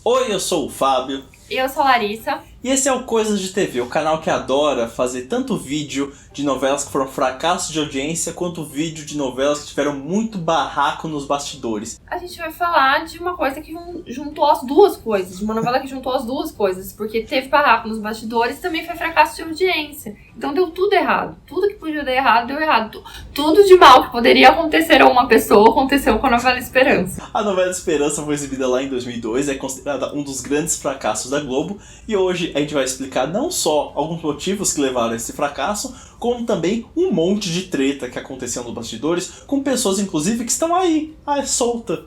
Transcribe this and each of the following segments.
Oi, eu sou o Fábio. Eu sou a Larissa. E esse é o Coisas de TV, o canal que adora fazer tanto vídeo de novelas que foram fracassos de audiência, quanto vídeo de novelas que tiveram muito barraco nos bastidores. A gente vai falar de uma coisa que juntou as duas coisas, de uma novela que juntou as duas coisas, porque teve barraco nos bastidores e também foi fracasso de audiência. Então deu tudo errado. Tudo que podia dar errado, deu errado. Tudo de mal que poderia acontecer a uma pessoa, aconteceu com a novela Esperança. A novela Esperança foi exibida lá em 2002, é considerada um dos grandes fracassos da Globo, e hoje a gente vai explicar não só alguns motivos que levaram a esse fracasso, como também um monte de treta que aconteceu nos bastidores, com pessoas inclusive que estão aí, solta.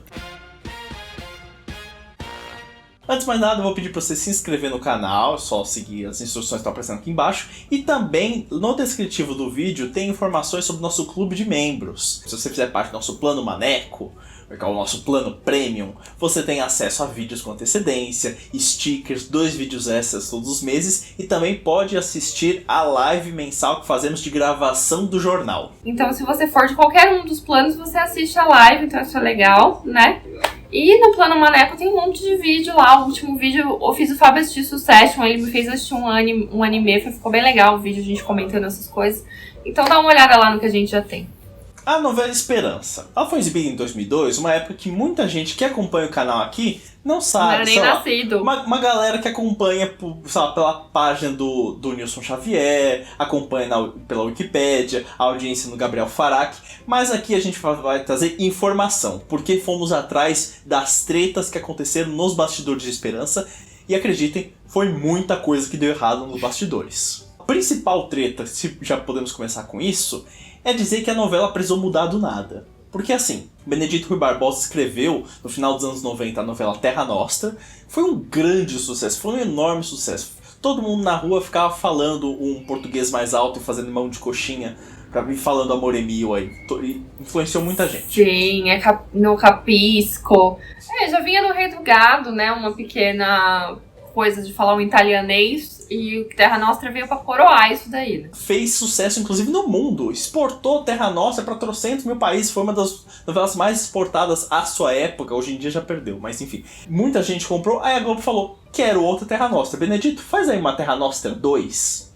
Antes de mais nada, eu vou pedir para você se inscrever no canal, é só seguir as instruções que estão aparecendo aqui embaixo. E também, no descritivo do vídeo, tem informações sobre o nosso clube de membros. Se você fizer parte do nosso plano Maneco, que é o nosso plano Premium, você tem acesso a vídeos com antecedência, stickers, 2 vídeos extras todos os meses e também pode assistir a live mensal que fazemos de gravação do jornal. Então, se você for de qualquer um dos planos, você assiste a live, então isso é legal, né? E no Plano Maneco tem um monte de vídeo lá. O último vídeo eu fiz o Fábio assistir Succession, ele me fez assistir um anime, ficou bem legal o vídeo, a gente comentando essas coisas. Então dá uma olhada lá no que a gente já tem. A novela Esperança, ela foi exibida em 2002, uma época que muita gente que acompanha o canal aqui não sabe. Não era nem nascido. Uma galera que acompanha pela página do Nilson Xavier, acompanha pela Wikipédia, a audiência no Gabriel Faraque, mas aqui a gente vai trazer informação, porque fomos atrás das tretas que aconteceram nos bastidores de Esperança, e acreditem, foi muita coisa que deu errado nos bastidores. A principal treta, se já podemos começar com isso, é dizer que a novela precisou mudar do nada. Porque assim, Benedito Rui Barbosa escreveu, no final dos anos 90, a novela Terra Nostra. Foi um grande sucesso, foi um enorme sucesso. Todo mundo na rua ficava falando um português mais alto e fazendo mão de coxinha pra vir falando Amore Mio aí. Influenciou muita gente. Sim, no Capisco. Já vinha do Rei do Gado, né? Uma pequena coisa de falar um italianês. E o Terra Nostra veio pra coroar isso daí, né? Fez sucesso, inclusive, no mundo. Exportou Terra Nostra pra 300 mil países. Foi uma das novelas mais exportadas à sua época. Hoje em dia já perdeu, mas enfim. Muita gente comprou. Aí a Globo falou, quero outra Terra Nostra. Benedito, faz aí uma Terra Nostra 2.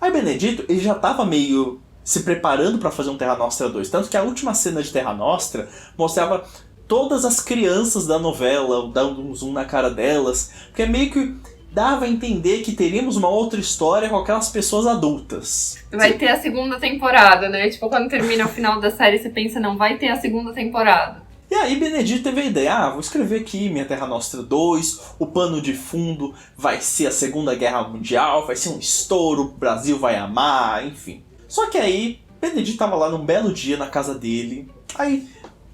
Aí Benedito, ele já tava meio se preparando pra fazer um Terra Nostra 2. Tanto que a última cena de Terra Nostra mostrava todas as crianças da novela, dando um zoom na cara delas. Porque é meio que dava a entender que teríamos uma outra história com aquelas pessoas adultas. Vai ter a segunda temporada, né? Tipo, quando termina o final da série, você pensa, não, vai ter a segunda temporada. E aí Benedito teve a ideia, vou escrever aqui minha Terra Nostra 2, o pano de fundo vai ser a Segunda Guerra Mundial, vai ser um estouro, o Brasil vai amar, enfim. Só que aí, Benedito tava lá num belo dia na casa dele, aí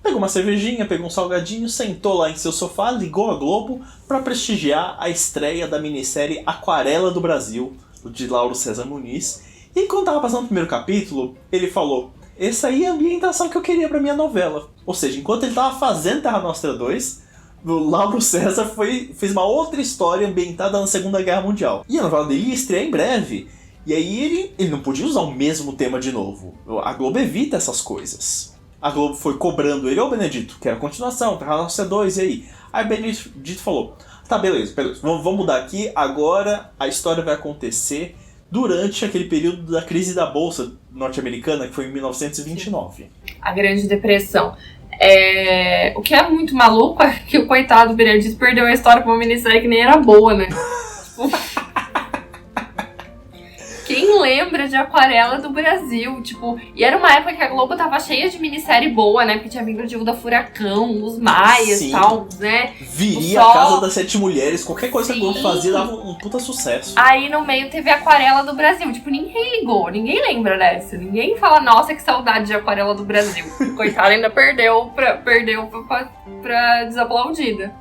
pegou uma cervejinha, pegou um salgadinho, sentou lá em seu sofá, ligou a Globo para prestigiar a estreia da minissérie Aquarela do Brasil, de Lauro César Muniz. E quando tava passando o primeiro capítulo, ele falou, essa aí é a ambientação que eu queria pra minha novela. Ou seja, enquanto ele tava fazendo Terra Nostra 2, o Lauro César fez uma outra história ambientada na Segunda Guerra Mundial. E a novela dele ia estrear em breve. E aí ele não podia usar o mesmo tema de novo. A Globo evita essas coisas. A Globo foi cobrando ele, Benedito, quero continuação, Terra Nostra 2, e aí? Aí Benedito falou, tá, beleza, vamos mudar aqui, agora a história vai acontecer durante aquele período da crise da Bolsa norte-americana, que foi em 1929. A Grande Depressão. O que é muito maluco é que o coitado do Benedito perdeu a história pra uma minissérie que nem era boa, né? Quem lembra de Aquarela do Brasil? Tipo, e era uma época que a Globo tava cheia de minissérie boa, né? Porque tinha vindo o Divo da Furacão, os Maias e tal, né? Viria a Casa das Sete Mulheres, qualquer coisa que a Globo fazia dava um puta sucesso. Aí no meio teve Aquarela do Brasil. Tipo, ninguém ligou, ninguém lembra dessa. Ninguém fala, nossa, que saudade de Aquarela do Brasil. Coitada, ainda perdeu pra desaplaudida.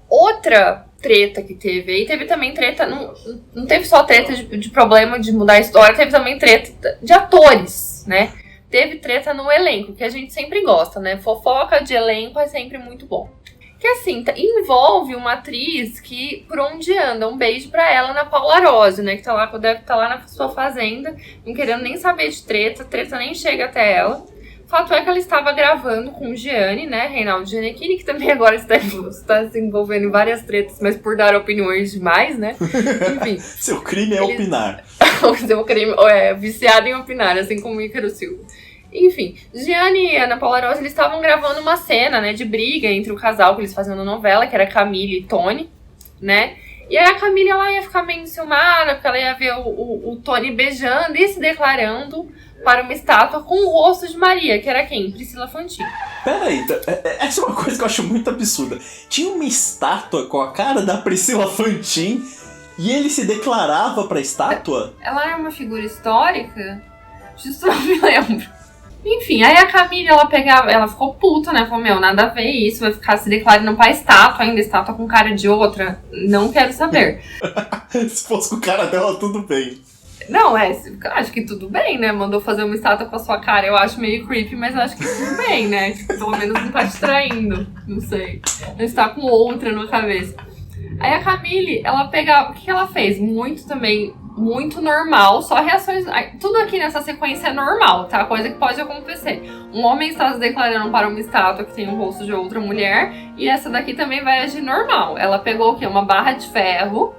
Outra treta que teve aí, teve também treta, não teve só treta de problema de mudar a história, teve também treta de atores, né? Teve treta no elenco, que a gente sempre gosta, né? Fofoca de elenco é sempre muito bom. Que assim, envolve uma atriz que, por onde anda, um beijo pra ela, Ana Paula Arósio, né? Que deve estar lá na sua fazenda, não querendo nem saber de treta nem chega até ela. Fato é que ela estava gravando com o Gianni, né? Reinaldo Gianecchini, que também agora está se envolvendo em várias tretas, mas por dar opiniões demais, né? Enfim. Seu crime é opinar. Seu crime viciado em opinar, assim como o Ícaro Silva. Enfim, Gianni e Ana Paula Rossi, eles estavam gravando uma cena, né, de briga entre o casal que eles faziam na novela, que era Camille e Tony, né? E aí a Camille, ela ia ficar meio enciumada, porque ela ia ver o Tony beijando e se declarando para uma estátua com o rosto de Maria, que era quem? Priscila Fantin. Peraí, essa é uma coisa que eu acho muito absurda. Tinha uma estátua com a cara da Priscila Fantin e ele se declarava pra estátua? Ela é uma figura histórica? Justo não me lembro. Enfim, aí a Camille, ela ficou puta, né? Falou, nada a ver isso, vai ficar se declarando pra estátua ainda, estátua com cara de outra. Não quero saber. Se fosse com o cara dela, tudo bem. Não, acho que tudo bem, né? Mandou fazer uma estátua com a sua cara. Eu acho meio creepy, mas eu acho que tudo bem, né? Tipo, pelo menos não tá te traindo. Não sei. Não está com outra na cabeça. Aí a Camille, ela pegava... O que ela fez? Muito normal. Só reações... Tudo aqui nessa sequência é normal, tá? Coisa que pode acontecer. Um homem está se declarando para uma estátua que tem o rosto de outra mulher. E essa daqui também vai agir normal. Ela pegou o quê? Uma barra de ferro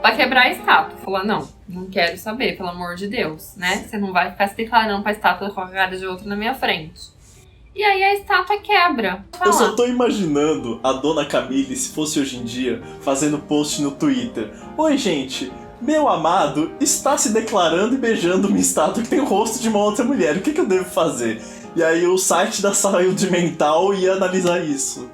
pra quebrar a estátua. Falou, não quero saber, pelo amor de Deus, né? Você não vai ficar se declarando pra estátua com a cara de outra na minha frente. E aí a estátua quebra. Eu só tô imaginando a dona Camille, se fosse hoje em dia, fazendo post no Twitter. Oi, gente, meu amado está se declarando e beijando uma estátua que tem o rosto de uma outra mulher. O que eu devo fazer? E aí o site da saúde mental ia analisar isso.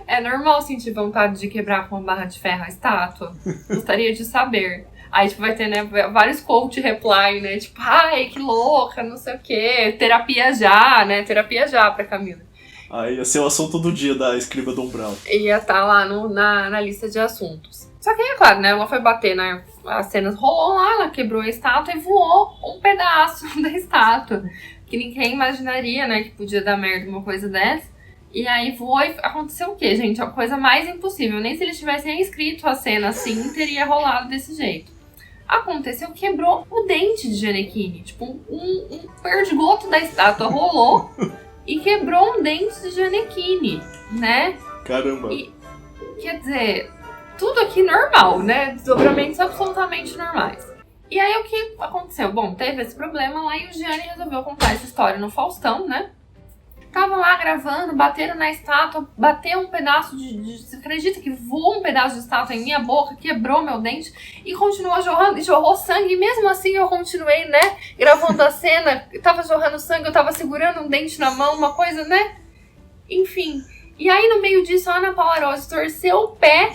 É normal sentir vontade de quebrar com uma barra de ferro a estátua? Gostaria de saber. Aí, tipo, vai ter, né, vários coach reply, né? Tipo, ai, que louca, não sei o quê. Terapia já, né? Terapia já pra Camila. Aí ia ser o assunto do dia da Escriba do Umbral. Ia estar lá na lista de assuntos. Só que, é claro, né? Ela foi bater, né? A cena rolou lá, ela quebrou a estátua e voou um pedaço da estátua. Que ninguém imaginaria, né? Que podia dar merda uma coisa dessa. E aí voou e aconteceu o quê, gente? A coisa mais impossível. Nem se eles tivessem escrito a cena assim, teria rolado desse jeito. Aconteceu, quebrou o dente de Gianecchini. Tipo, um perdigoto da estátua rolou e quebrou um dente de Gianecchini, né? Caramba. E, quer dizer, tudo aqui normal, né? Desdobramentos absolutamente normais. E aí o que aconteceu? Bom, teve esse problema lá e o Gianni resolveu contar essa história no Faustão, né? Tava lá gravando, bateram na estátua, bateu um pedaço você acredita que voou um pedaço de estátua em minha boca, quebrou meu dente e continuou jorrando, e jorrou sangue, e mesmo assim eu continuei, né, gravando a cena, tava jorrando sangue, eu tava segurando um dente na mão, uma coisa, né, enfim. E aí no meio disso a Ana Paula Rossi torceu o pé,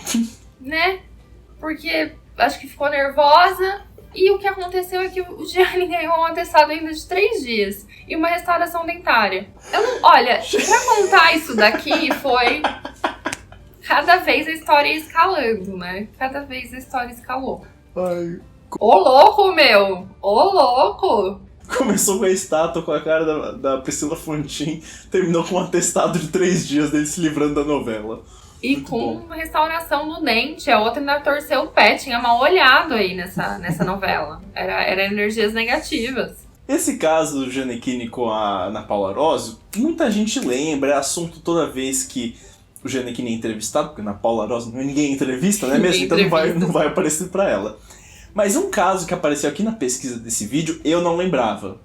né, porque acho que ficou nervosa. E o que aconteceu é que o Gianni ganhou um atestado ainda de 3 dias e uma restauração dentária. Olha, pra contar isso daqui foi... Cada vez a história ia escalando, né? Cada vez a história escalou. Ai. Ô louco, meu! Ô louco! Começou com a estátua com a cara da Priscila Fantin, terminou com um atestado de 3 dias dele se livrando da novela. E muito com bom. Restauração no dente, a outra ainda torceu o pé, tinha mal olhado aí nessa novela. Era energias negativas. Esse caso do Gianecchini com a Ana Paula Rossi, muita gente lembra, é assunto toda vez que o Gianecchini é entrevistado, porque a Ana Paula Rossi ninguém entrevista, né mesmo? Então não vai aparecer pra ela. Mas um caso que apareceu aqui na pesquisa desse vídeo, eu não lembrava.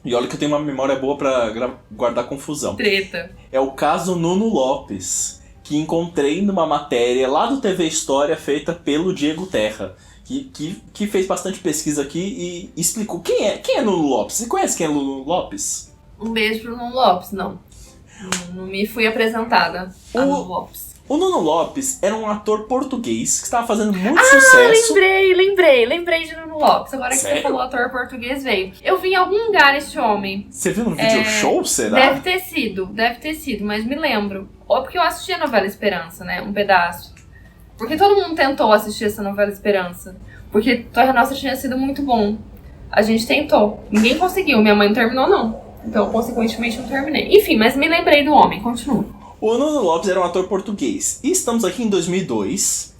E olha que eu tenho uma memória boa pra guardar confusão. Treta. É o caso Nuno Lopes, que encontrei numa matéria lá do TV História feita pelo Diego Terra, que fez bastante pesquisa aqui e explicou quem é Nuno Lopes. Você conhece quem é Nuno Lopes? Um beijo pro Nuno Lopes, não. Não me fui apresentada a Nuno Lopes. O Nuno Lopes era um ator português que estava fazendo muito sucesso. Lembrei de Nuno Lopes. Agora que você falou ator português, veio. Eu vi em algum lugar esse homem. Você viu no vídeo show, será? Deve ter sido, mas me lembro. Ou porque eu assisti a novela Esperança, né? Um pedaço. Porque todo mundo tentou assistir essa novela Esperança. Porque Torre Nossa tinha sido muito bom. A gente tentou. Ninguém conseguiu. Minha mãe não terminou, não. Então, consequentemente, não terminei. Enfim, mas me lembrei do homem. Continua. O Nuno Lopes era um ator português. E estamos aqui em 2002.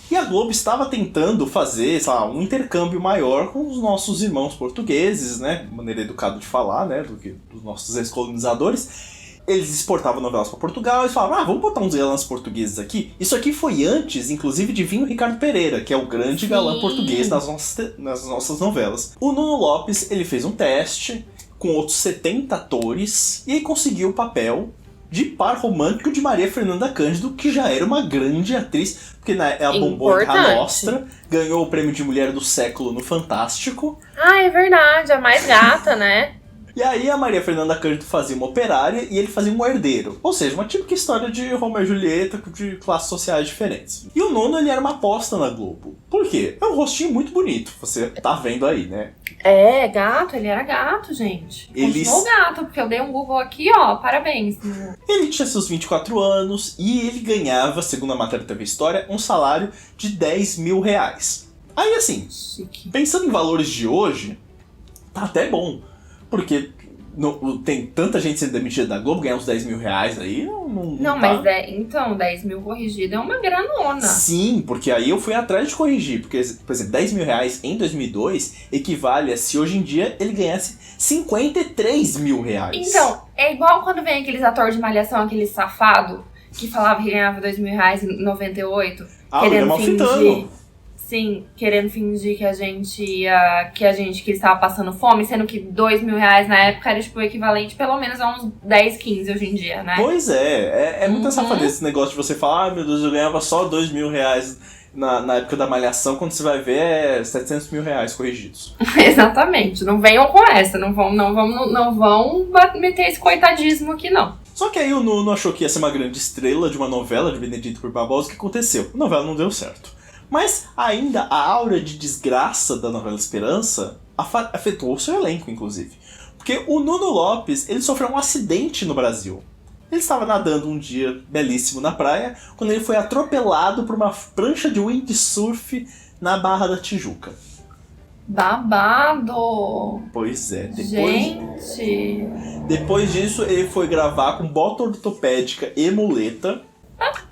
E a Globo estava tentando fazer, sei lá, um intercâmbio maior com os nossos irmãos portugueses, né? Maneira educada de falar, né? Do que dos nossos ex-colonizadores. Eles exportavam novelas para Portugal, eles falavam, vamos botar uns galãs portugueses aqui. Isso aqui foi antes, inclusive, de vir o Ricardo Pereira, que é o grande galã português nas nossas novelas. O Nuno Lopes, ele fez um teste com outros 70 atores e aí conseguiu o papel de par romântico de Maria Fernanda Cândido, que já era uma grande atriz, porque ela bombou em A Nostra, ganhou o prêmio de Mulher do Século no Fantástico. Ah, é verdade, a mais gata, né? E aí a Maria Fernanda Cândido fazia uma operária e ele fazia um herdeiro. Ou seja, uma típica história de Romeu e Julieta de classes sociais diferentes. E o Nuno, ele era uma aposta na Globo. Por quê? É um rostinho muito bonito, você tá vendo aí, né? É, gato, ele era gato, gente. Continuou gato, porque eu dei um Google aqui, ó, parabéns. Ele tinha seus 24 anos e ele ganhava, segundo a matéria da TV História, um salário de 10 mil reais. Aí assim, chique. Pensando em valores de hoje, tá até bom. Porque tem tanta gente sendo demitida da Globo, ganhar uns 10 mil reais aí, não tá. Mas então, 10 mil corrigido é uma granona. Sim, porque aí eu fui atrás de corrigir. Porque, por exemplo, 10 mil reais em 2002 equivale a se hoje em dia ele ganhasse 53 mil reais. Então, é igual quando vem aqueles atores de Malhação, aquele safado, que falava que ganhava 2 mil reais em 98. Querendo fingir. Sim, querendo fingir que que estava passando fome, sendo que 2 mil reais na época era tipo o equivalente pelo menos a uns 10, 15 hoje em dia, né? Pois é muita safadeza esse negócio de você falar, meu Deus, eu ganhava só 2 mil reais na época da Malhação, quando você vai ver é 700 mil reais corrigidos. Exatamente, não venham com essa, não vão meter esse coitadismo aqui não. Só que aí o Nuno achou que ia ser uma grande estrela de uma novela de Benedito Rui Barbosa, o que aconteceu? A novela não deu certo. Mas ainda a aura de desgraça da novela Esperança afetou o seu elenco, inclusive. Porque o Nuno Lopes, ele sofreu um acidente no Brasil. Ele estava nadando um dia belíssimo na praia, quando ele foi atropelado por uma prancha de windsurf na Barra da Tijuca. Babado! Pois é. Depois disso, ele foi gravar com bota ortopédica e muleta.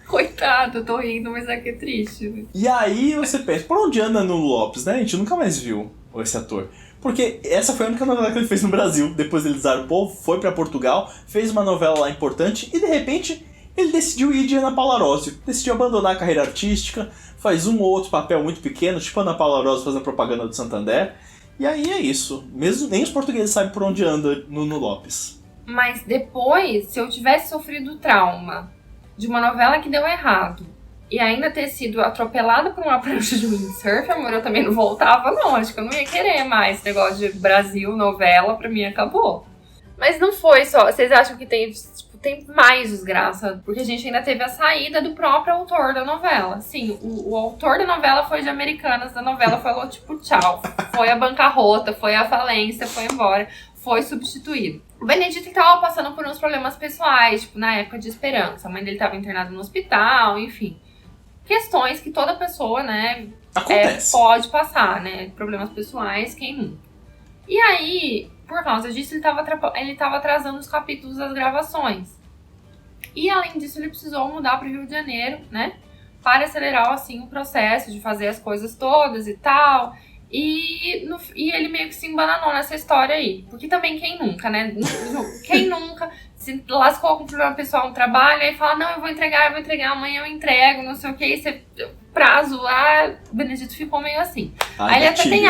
Coitado, eu tô rindo, mas é que é triste. Né? E aí você pensa, por onde anda Nuno Lopes, né? A gente nunca mais viu esse ator. Porque essa foi a única novela que ele fez no Brasil. Depois ele zarpou, foi pra Portugal, fez uma novela lá importante e de repente ele decidiu ir de Ana Paula Arósio. Decidiu abandonar a carreira artística, faz um ou outro papel muito pequeno, tipo Ana Paula Arósio fazendo propaganda do Santander. E aí é isso. Mesmo nem os portugueses sabem por onde anda Nuno Lopes. Mas depois, se eu tivesse sofrido trauma de uma novela que deu errado e ainda ter sido atropelada por uma prancha de windsurf, amor, eu também não voltava, não. Acho que eu não ia querer mais esse negócio de Brasil, novela, pra mim acabou. Mas não foi só. Vocês acham que tem mais desgraça? Porque a gente ainda teve a saída do próprio autor da novela. Sim, o autor da novela foi de Americanas, da novela falou tipo tchau. Foi a bancarrota, foi a falência, foi embora, foi substituído. O Benedito estava passando por uns problemas pessoais, tipo, na época de Esperança. A mãe dele estava internada no hospital, enfim. Questões que toda pessoa, né, pode passar, né? Problemas pessoais, quem nunca. E aí, por causa disso, ele estava atrasando os capítulos das gravações. E além disso, ele precisou mudar para o Rio de Janeiro, né? Para acelerar, assim, o processo de fazer as coisas todas e tal. E ele meio que se embananou nessa história aí. Porque também quem nunca, né? Quem nunca se lascou com um problema pessoal no trabalho e fala, não, eu vou entregar, amanhã eu entrego, não sei o que, prazo lá, o Benedito ficou meio assim. Aí ele até tem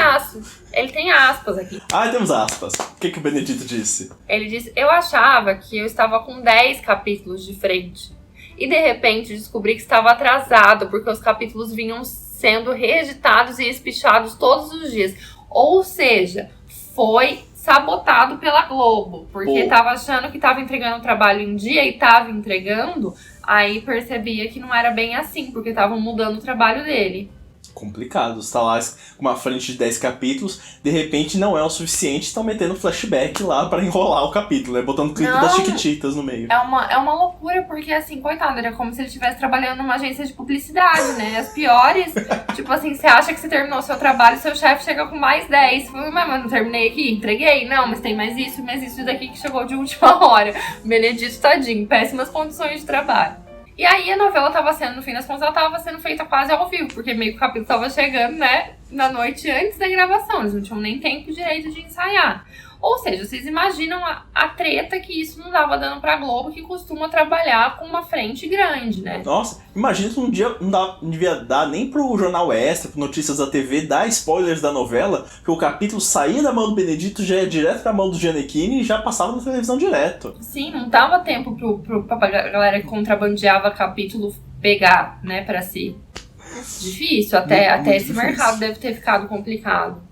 ele tem aspas aqui. Temos aspas. O que o Benedito disse? Ele disse, eu achava que eu estava com 10 capítulos de frente. E de repente descobri que estava atrasado, porque os capítulos vinham sendo reeditados e espichados todos os dias. Ou seja, foi sabotado pela Globo, porque tava achando que tava entregando o trabalho em dia e tava entregando, aí percebia que não era bem assim, porque estavam mudando o trabalho dele. Complicado, você tá lá com uma frente de 10 capítulos, de repente não é o suficiente, estão metendo flashback lá pra enrolar o capítulo, né? Botando clipe das Chiquititas no meio. É uma loucura, porque assim, coitado, era como se ele estivesse trabalhando numa agência de publicidade, né? As piores, tipo assim, você acha que você terminou o seu trabalho, seu chefe chega com mais 10. Mas não terminei aqui, entreguei? Não, mas tem mais isso daqui que chegou de última hora. Benedito, tadinho, péssimas condições de trabalho. E aí a novela tava sendo, no fim das contas, ela tava sendo feita quase ao vivo, porque meio que o capítulo tava chegando, né, na noite antes da gravação. Eles não tinham nem tempo direito de ensaiar. Ou seja, vocês imaginam a treta que isso não dava dando pra Globo, que costuma trabalhar com uma frente grande, né? Nossa, imagina se um dia não devia dar nem pro Jornal Extra, pro Notícias da TV, dar spoilers da novela, que o capítulo saía da mão do Benedito, já ia direto pra mão do Gianecchini e já passava na televisão direto. Sim, não dava tempo pra galera que contrabandeava capítulo pegar, né, pra si. Difícil, até esse difícil. mercado deve ter ficado complicado.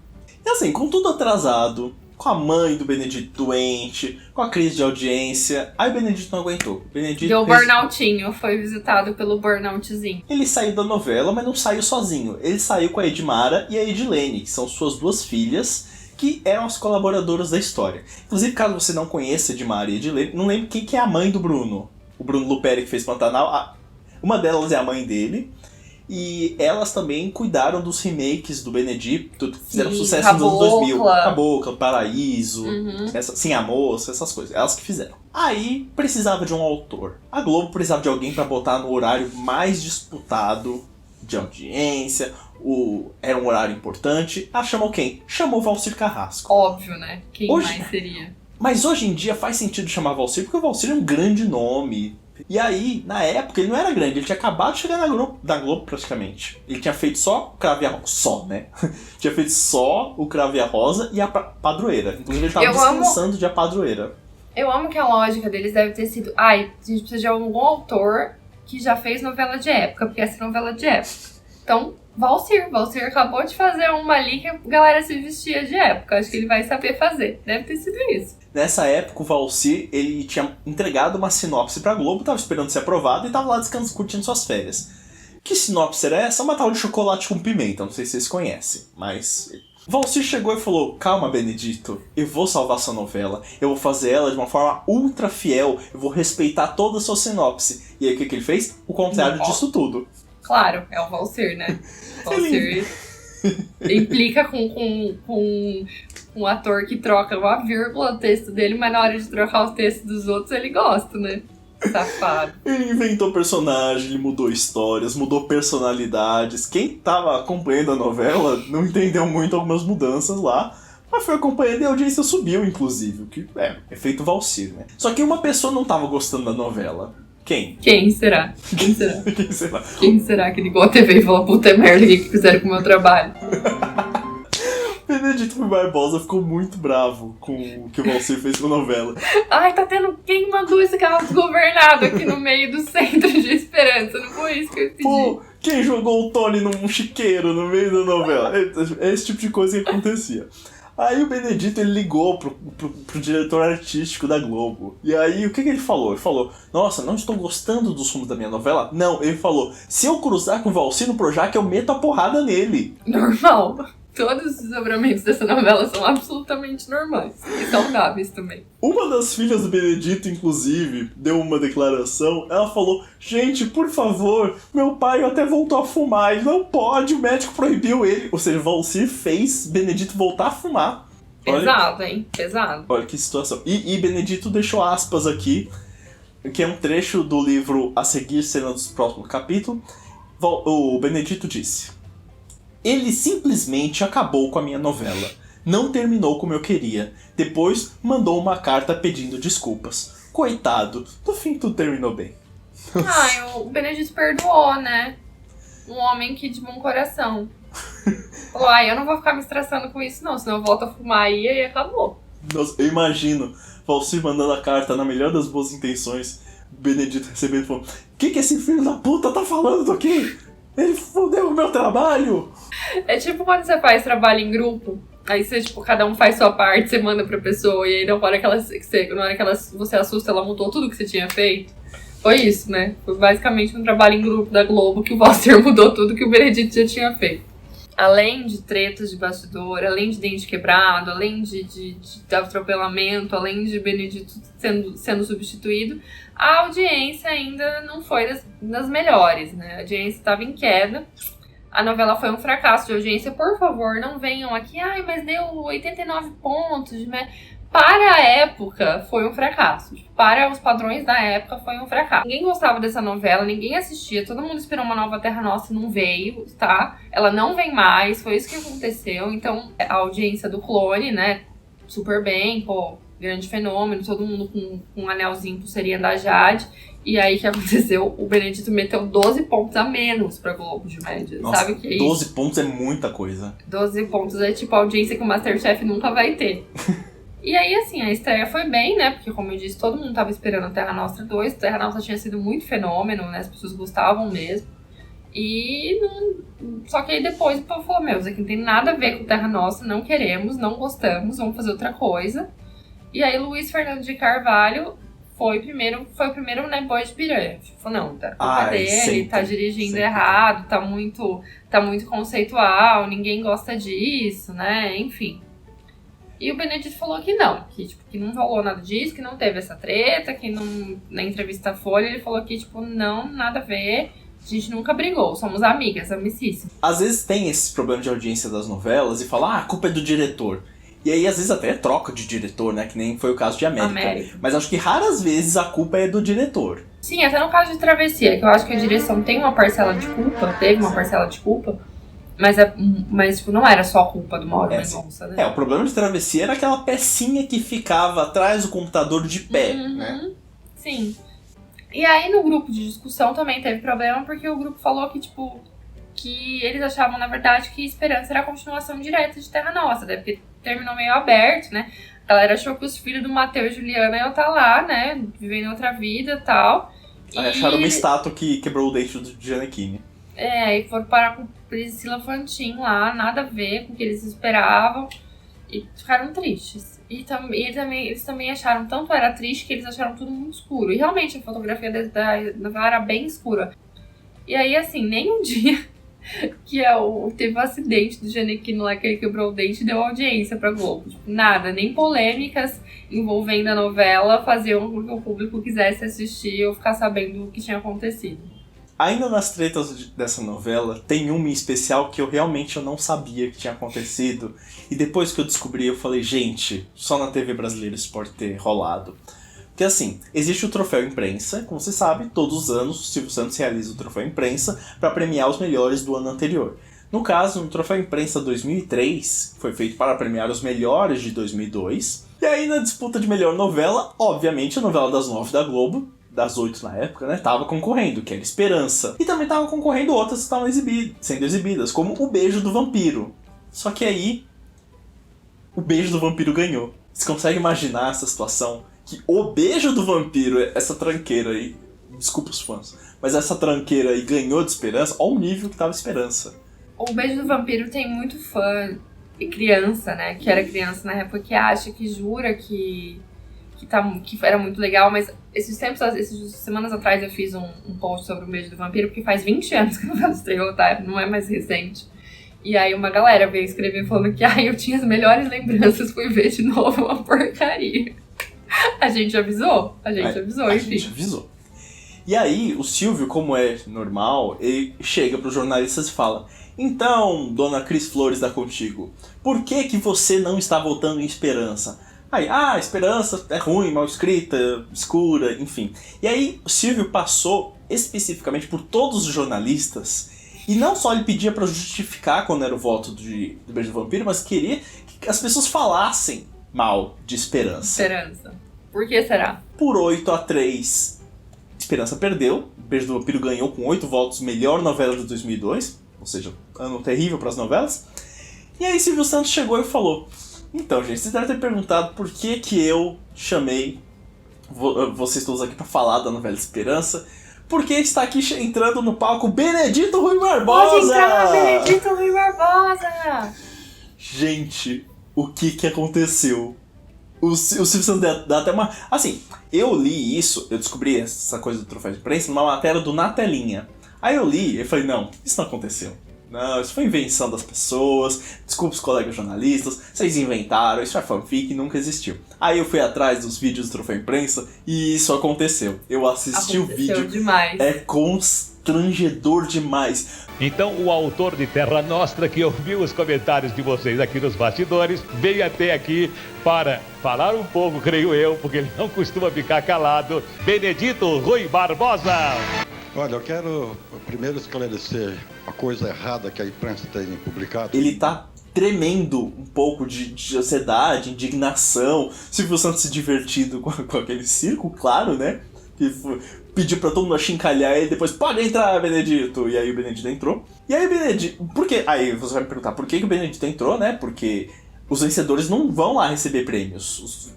E assim, com tudo atrasado, com a mãe do Benedito doente, com a crise de audiência, aí o Benedito não aguentou. Benedito Deu burnoutinho, foi visitado pelo burnoutzinho. Ele saiu da novela, mas não saiu sozinho. Ele saiu com a Edmara e a Edilene, que são suas duas filhas, que eram as colaboradoras da história. Inclusive, caso você não conheça Edmara e Edilene, não lembro quem que é a mãe do Bruno. O Bruno Luperi, que fez Pantanal. Uma delas é a mãe dele. E elas também cuidaram dos remakes do Benedito, fizeram sucesso nos anos 2000. Cabocla, Paraíso, Sim a Moça, essas coisas. Elas que fizeram. Aí precisava de um autor. A Globo precisava de alguém pra botar no horário mais disputado de audiência. Era um horário importante. Ela chamou quem? Chamou Valcir Carrasco. Óbvio, né? Quem mais seria? Mas hoje em dia faz sentido chamar Valcir, porque o Valcir é um grande nome. E aí, na época, ele não era grande, ele tinha acabado de chegar na Globo praticamente. Ele tinha feito só o Cravo e a Rosa, só, né? Tinha feito só o Cravo e a Rosa e a Padroeira. Inclusive, ele tava descansando de A Padroeira. Eu amo que a lógica deles deve ter sido, a gente precisa de algum autor que já fez novela de época, porque essa é novela de época. Então, Valcir acabou de fazer uma ali que a galera se vestia de época. Acho que ele vai saber fazer. Deve ter sido isso. Nessa época, o Valcir, ele tinha entregado uma sinopse pra Globo, tava esperando ser aprovado e tava lá curtindo suas férias. Que sinopse era essa? Uma tal de chocolate com pimenta, não sei se vocês conhecem, mas... Valcir chegou e falou, calma, Benedito, eu vou salvar sua novela, eu vou fazer ela de uma forma ultra fiel, eu vou respeitar toda a sua sinopse. E aí o que ele fez? O contrário disso tudo. Claro, é o Valcir, né? Valcir implica com um ator que troca uma vírgula do texto dele, mas na hora de trocar os textos dos outros ele gosta, né? Safado. Ele inventou personagem, ele mudou histórias, mudou personalidades. Quem tava acompanhando a novela não entendeu muito algumas mudanças lá, mas foi acompanhando e a audiência subiu, inclusive. O que é efeito Valcir, né? Só que uma pessoa não tava gostando da novela. Quem? Quem será? Quem será? Quem será que ligou a TV e falou, puta merda, o que fizeram com o meu trabalho? Benedito Barbosa ficou muito bravo com o que o Valcir fez com a novela. Ai, tá tendo... Quem mandou esse carro desgovernado aqui no meio do centro de Esperança? Não foi isso que eu pedi. Pô, quem jogou o Tony num chiqueiro no meio da novela? É esse tipo de coisa que acontecia. Aí o Benedito, ele ligou pro diretor artístico da Globo. E aí, o que ele falou? Ele falou, nossa, não estou gostando dos rumos da minha novela. Não, ele falou, se eu cruzar com o Valcir no Projac, eu meto a porrada nele. Normal. Todos os desdobramentos dessa novela são absolutamente normais. E saudáveis também. Uma das filhas do Benedito, inclusive, deu uma declaração. Ela falou, gente, por favor, meu pai até voltou a fumar. Ele não pode, o médico proibiu ele. Ou seja, Valcir fez Benedito voltar a fumar. Pesado, hein? Pesado. Olha que situação. E Benedito deixou aspas aqui, que é um trecho do livro a seguir, cena do próximo capítulo. O Benedito disse... Ele simplesmente acabou com a minha novela. Não terminou como eu queria. Depois mandou uma carta pedindo desculpas. Coitado, no fim tudo terminou bem. Ai, o Benedito perdoou, né? Um homem que de bom coração. Falou, ai, eu não vou ficar me estressando com isso não, senão eu volto a fumar e aí acabou. Nossa, eu imagino Valcir mandando a carta na melhor das boas intenções, Benedito recebendo e falando, o que esse filho da puta tá falando aqui? Ele fudeu o meu trabalho! É tipo quando você faz trabalho em grupo, aí você, tipo, cada um faz sua parte, você manda pra pessoa, e aí na hora que você assusta, ela mudou tudo que você tinha feito. Foi isso, né? Foi basicamente um trabalho em grupo da Globo que o Valcir mudou tudo que o Benedito já tinha feito. Além de tretas de bastidor, além de dente quebrado, além de atropelamento, além de Benedito sendo substituído, a audiência ainda não foi das melhores, né? A audiência estava em queda. A novela foi um fracasso de audiência. Por favor, não venham aqui. Ai, mas deu 89 pontos. Para a época, foi um fracasso. Para os padrões da época, foi um fracasso. Ninguém gostava dessa novela, ninguém assistia. Todo mundo esperou uma nova Terra Nostra e não veio, tá? Ela não vem mais, foi isso que aconteceu. Então, a audiência do Clone, né? Super bem, pô, grande fenômeno. Todo mundo com um anelzinho, pulseirinha da Jade. E aí, o que aconteceu? O Benedito meteu 12 pontos a menos pra Globo de média. Nossa, sabe o que é 12 isso? pontos é muita coisa. 12 pontos é tipo a audiência que o Masterchef nunca vai ter. E aí, assim, a estreia foi bem, né? Porque, como eu disse, todo mundo tava esperando a Terra Nostra 2. Terra Nostra tinha sido muito fenômeno, né? As pessoas gostavam mesmo. E não... Só que aí depois o povo falou, meu, isso aqui não tem nada a ver com Terra Nostra, não queremos, não gostamos, vamos fazer outra coisa. E aí Luiz Fernando de Carvalho foi o primeiro, né, boi de piranha. Falou, não, tá culpa dele, sempre, tá dirigindo sempre. errado, tá muito conceitual, ninguém gosta disso, né? Enfim. E o Benedito falou que não, que não rolou nada disso, que não teve essa treta, que não, na entrevista da Folha ele falou que, tipo, não, nada a ver, a gente nunca brigou, somos amigas, amicíssimas. Às vezes tem esse problema de audiência das novelas e fala, a culpa é do diretor. E aí, às vezes, até troca de diretor, né? Que nem foi o caso de América. Mas acho que raras vezes a culpa é do diretor. Sim, até no caso de Travessia, que eu acho que a direção tem uma parcela de culpa, teve uma parcela de culpa, mas tipo, não era só culpa do Mauro Mendonça, né? O problema de Travessia era aquela pecinha que ficava atrás do computador de pé, né? Sim. E aí, no grupo de discussão também teve problema, porque o grupo falou que, tipo, que eles achavam, na verdade, que Esperança era a continuação direta de Terra Nostra, né? Porque terminou meio aberto, né? A galera achou que os filhos do Matheus e Juliana iam estar lá, né? Vivendo outra vida e tal. Aí acharam uma estátua que quebrou o dente do Gianecchini. E foram parar com Priscila Fantin lá, nada a ver com o que eles esperavam. E ficaram tristes. E eles também acharam, tanto era triste que eles acharam tudo muito escuro. E realmente a fotografia da novela era bem escura. E aí, assim, nem um dia que teve o acidente do Gianecchini lá, que ele quebrou o dente, deu audiência pra Globo. Tipo, nada, nem polêmicas envolvendo a novela faziam com que o público quisesse assistir ou ficar sabendo o que tinha acontecido. Ainda nas tretas dessa novela, tem uma em especial que eu realmente não sabia que tinha acontecido. E depois que eu descobri, eu falei, gente, só na TV brasileira isso pode ter rolado. Porque assim, existe o Troféu Imprensa, como você sabe, todos os anos o Silvio Santos realiza o Troféu Imprensa para premiar os melhores do ano anterior. No caso, no Troféu Imprensa 2003, foi feito para premiar os melhores de 2002. E aí na disputa de melhor novela, obviamente a novela das 9 da Globo, das 8 na época, né, tava concorrendo, que era Esperança. E também tava concorrendo outras que estavam sendo exibidas, como O Beijo do Vampiro. Só que aí, O Beijo do Vampiro ganhou. Você consegue imaginar essa situação? Que O Beijo do Vampiro, essa tranqueira aí, desculpa os fãs, mas essa tranqueira aí ganhou de Esperança, olha o nível que tava Esperança. O Beijo do Vampiro tem muito fã e criança, né, que era criança na época, que acha, que jura que era muito legal, mas essas semanas atrás eu fiz um post sobre o Beijo do Vampiro, porque faz 20 anos que a novela estreou, tá? Não é mais recente. E aí uma galera veio escrever falando que eu tinha as melhores lembranças, fui ver de novo, uma porcaria. A gente avisou, enfim. A gente avisou. E aí, o Silvio, como é normal, ele chega pros jornalistas e fala: então, dona Cris Flores da Contigo, por que você não está votando em Esperança? Aí, Esperança é ruim, mal escrita, escura, enfim. E aí, o Silvio passou especificamente por todos os jornalistas, e não só ele pedia pra justificar quando era o voto do Beijo do Vampiro, mas queria que as pessoas falassem mal de Esperança. Por que será? Por 8-3, Esperança perdeu. Beijo do Vampiro ganhou com 8 votos, melhor novela de 2002. Ou seja, ano terrível para as novelas. E aí Silvio Santos chegou e falou: então, gente, vocês devem ter perguntado por que eu chamei vocês todos aqui para falar da novela Esperança. Porque está aqui entrando no palco Benedito Rui Barbosa! Pode entrar, Benedito Rui Barbosa! Gente, o que aconteceu? O Silvio Santos dá até uma... Assim, eu li isso, eu descobri essa coisa do Troféu de Imprensa numa matéria do Na Telinha. Aí eu li e falei, não, isso não aconteceu. Não, isso foi invenção das pessoas, desculpa os colegas jornalistas, vocês inventaram, isso é fanfic, nunca existiu. Aí eu fui atrás dos vídeos do Troféu Imprensa e isso aconteceu. Eu assisti o vídeo. Demais. constrangedor demais. Então, o autor de Terra Nostra, que ouviu os comentários de vocês aqui nos bastidores, veio até aqui para falar um pouco, creio eu, porque ele não costuma ficar calado. Benedito Rui Barbosa. Olha, eu quero primeiro esclarecer a coisa errada que a imprensa tem publicado. Ele tá tremendo um pouco de ansiedade, indignação. Silvio Santos se divertindo com aquele circo, claro, né? Que pediu pra todo mundo achincalhar ele, depois pode entrar, Benedito. E aí o Benedito entrou. E aí o Benedito... Por quê? Aí você vai me perguntar por que o Benedito entrou, né? Porque os vencedores não vão lá receber prêmios.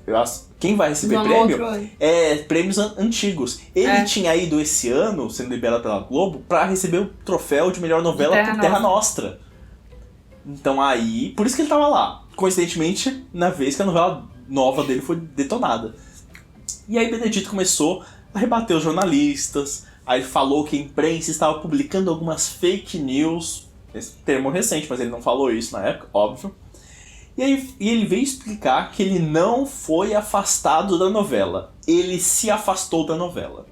Quem vai receber prêmio é prêmios antigos. Ele tinha ido esse ano, sendo liberado pela Globo, pra receber o troféu de melhor novela por Terra Nostra. Então aí... Por isso que ele tava lá. Coincidentemente, na vez que a novela nova dele foi detonada. E aí Benedito começou a rebater os jornalistas. Aí ele falou que a imprensa estava publicando algumas fake news. Esse termo recente, mas ele não falou isso na época, óbvio. E aí ele veio explicar que ele não foi afastado da novela. Ele se afastou da novela.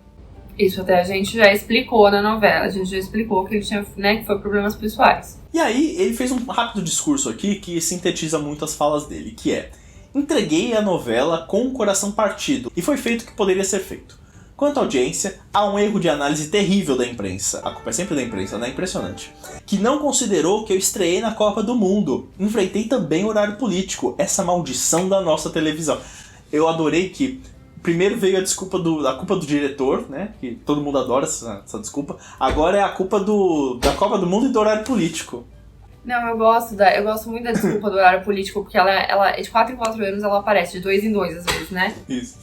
Isso até a gente já explicou na novela. A gente já explicou que ele tinha, né, que foi problemas pessoais. E aí ele fez um rápido discurso aqui que sintetiza muito as falas dele, que é: entreguei a novela com o coração partido e foi feito o que poderia ser feito. Quanto à audiência, há um erro de análise terrível da imprensa. A culpa é sempre da imprensa, né? Impressionante. Que não considerou que eu estreiei na Copa do Mundo. Enfrentei também o horário político. Essa maldição da nossa televisão. Eu adorei que primeiro veio a culpa do diretor, né? Que todo mundo adora essa desculpa. Agora é a culpa da Copa do Mundo e do horário político. Não, eu gosto muito da desculpa do horário político, porque ela de 4 em 4 anos ela aparece, de 2 em 2 às vezes, né? Isso.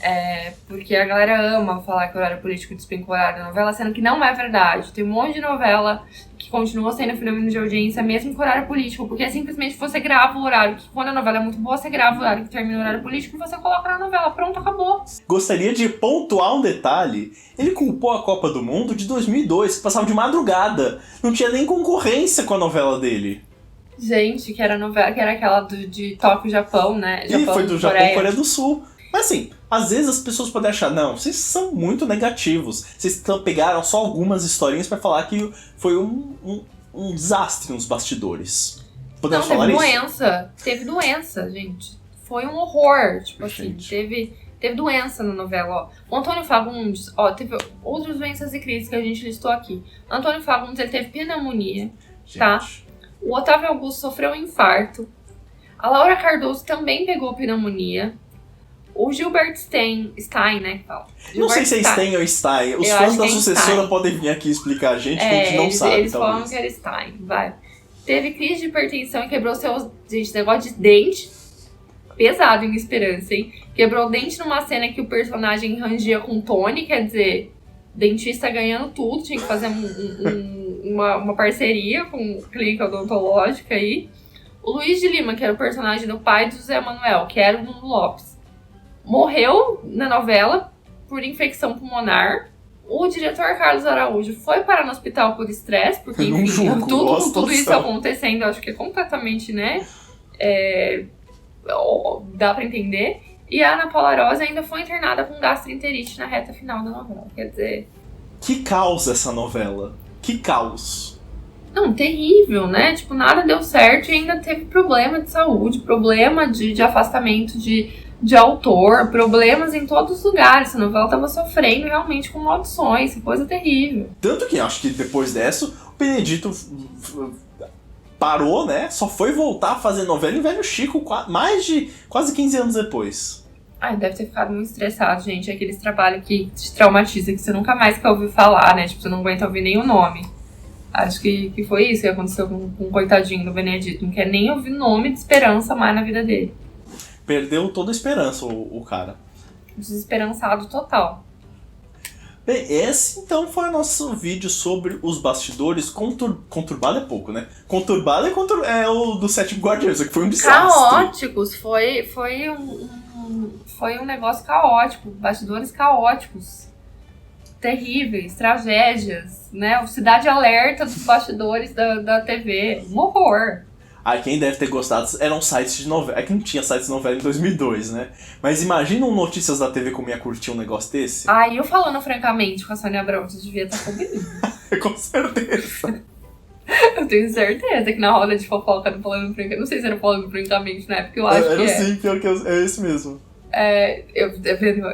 Porque a galera ama falar que o horário político despenca o horário da novela, sendo que não é verdade. Tem um monte de novela que continua sendo fenômeno de audiência, mesmo com horário político, porque é simplesmente você grava o horário, que quando a novela é muito boa, você grava o horário que termina o horário político e você coloca na novela, pronto, acabou. Gostaria de pontuar um detalhe. Ele culpou a Copa do Mundo de 2002, que passava de madrugada. Não tinha nem concorrência com a novela dele. Gente, que era novela, que era aquela de Tóquio, Japão, né? E foi do Japão e Coreia do Sul. Mas assim, às vezes as pessoas podem achar, não, vocês são muito negativos. Vocês pegaram só algumas historinhas pra falar que foi um desastre nos bastidores. Podemos falar isso? Teve doença, gente. Foi um horror, tipo assim, gente. teve doença na novela, ó. O Antônio Fagundes, ó, teve outras doenças e crises que a gente listou aqui. O Antônio Fagundes, ele teve pneumonia, tá? O Otávio Augusto sofreu um infarto. A Laura Cardoso também pegou pneumonia. O Gilbert Stein, né, que fala. Não sei se é Stein ou Stein. Os fãs da sucessora podem vir aqui explicar a gente, que a gente não sabe. Eles falam que era Stein, vai. Teve crise de hipertensão e quebrou seus... Gente, negócio de dente. Pesado em Esperança, hein? Quebrou o dente numa cena que o personagem rangia com o Tony, quer dizer... Dentista ganhando tudo, tinha que fazer uma parceria com clínica odontológica aí. O Luiz de Lima, que era o personagem do pai do José Manuel, que era o Nuno Lopes, morreu na novela por infecção pulmonar. O diretor Carlos Araújo foi parar no hospital por estresse, porque enfim, tudo isso acontecendo, eu acho que é completamente, né? Dá pra entender. E a Ana Paula Rosa ainda foi internada com gastroenterite na reta final da novela. Quer dizer... Que caos essa novela. Que caos. Não, terrível, né? Tipo, nada deu certo e ainda teve problema de saúde, problema de afastamento de autor, problemas em todos os lugares. Essa novela tava sofrendo realmente com maldições, coisa terrível. Tanto que acho que depois dessa, o Benedito parou, né? Só foi voltar a fazer novela em Velho Chico mais de quase 15 anos depois. Ai, deve ter ficado muito estressado, gente. É aqueles trabalhos que te traumatiza, que você nunca mais quer ouvir falar, né? Tipo, você não aguenta ouvir nem o nome. Acho que foi isso que aconteceu com o coitadinho do Benedito. Não quer nem ouvir nome de Esperança mais na vida dele. Perdeu toda a esperança, o cara. Desesperançado total. Bem, esse então foi o nosso vídeo sobre os bastidores. Conturbado é pouco, né? Conturbado é o do Sétimo Guardiões, que foi um desastre. Caóticos, foi um negócio caótico, bastidores caóticos, terríveis, tragédias, né? Cidade Alerta dos bastidores da TV, um horror. Quem deve ter gostado eram sites de novela. É que não tinha sites de novela em 2002, né? Mas imagina um Notícias da TV como ia curtir um negócio desse. Eu falando francamente com a Sônia Abrão, você devia estar combinando. Com certeza. Eu tenho certeza que na roda de fofoca do Polêmico Francamente, não sei se era Polêmico Francamente na época, eu acho Era que sim, pior que é esse mesmo.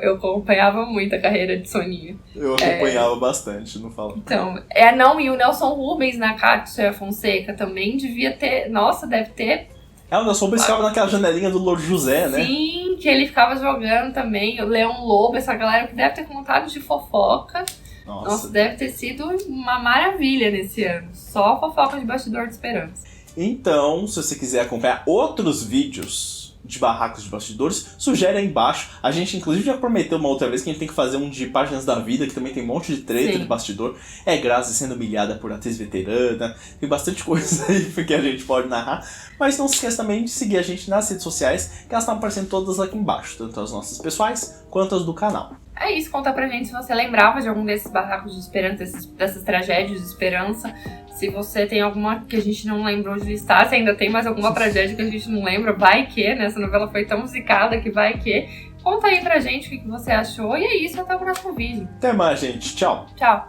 eu acompanhava muito a carreira de Soninha. Eu acompanhava bastante, não falo. Então, não, e o Nelson Rubens na Cátia Fonseca também devia ter, nossa, deve ter. O Nelson Rubens ficava naquela janelinha do Louro José, né? Sim, que ele ficava jogando também, o Leão Lobo, essa galera que deve ter contado de fofoca. Nossa, deve ter sido uma maravilha nesse ano. Só fofoca de bastidor de esperança. Então, se você quiser acompanhar outros vídeos de barracos de bastidores, sugere aí embaixo. A gente, inclusive, já prometeu uma outra vez que a gente tem que fazer um de Páginas da Vida, que também tem um monte de treta Sim. de bastidor. É Grazi sendo humilhada por atriz veterana. Tem bastante coisa aí que a gente pode narrar. Mas não se esqueça também de seguir a gente nas redes sociais, que elas estão aparecendo todas aqui embaixo. Tanto as nossas pessoais, quanto as do canal. É isso, conta pra gente se você lembrava de algum desses barracos de esperança, dessas tragédias de esperança. Se você tem alguma que a gente não lembrou de listar, se ainda tem mais alguma tragédia que a gente não lembra, vai que, né? Essa novela foi tão musicada que vai que. Conta aí pra gente o que você achou. E é isso, até o próximo vídeo. Até mais, gente. Tchau. Tchau.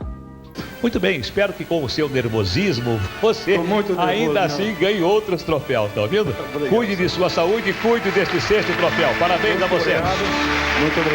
Muito bem, espero que com o seu nervosismo você Tô muito nervoso, ainda não. assim ganhe outros troféus, tá ouvindo? Obrigado. Cuide de sua saúde e cuide deste sexto troféu. Parabéns a você. Muito obrigado.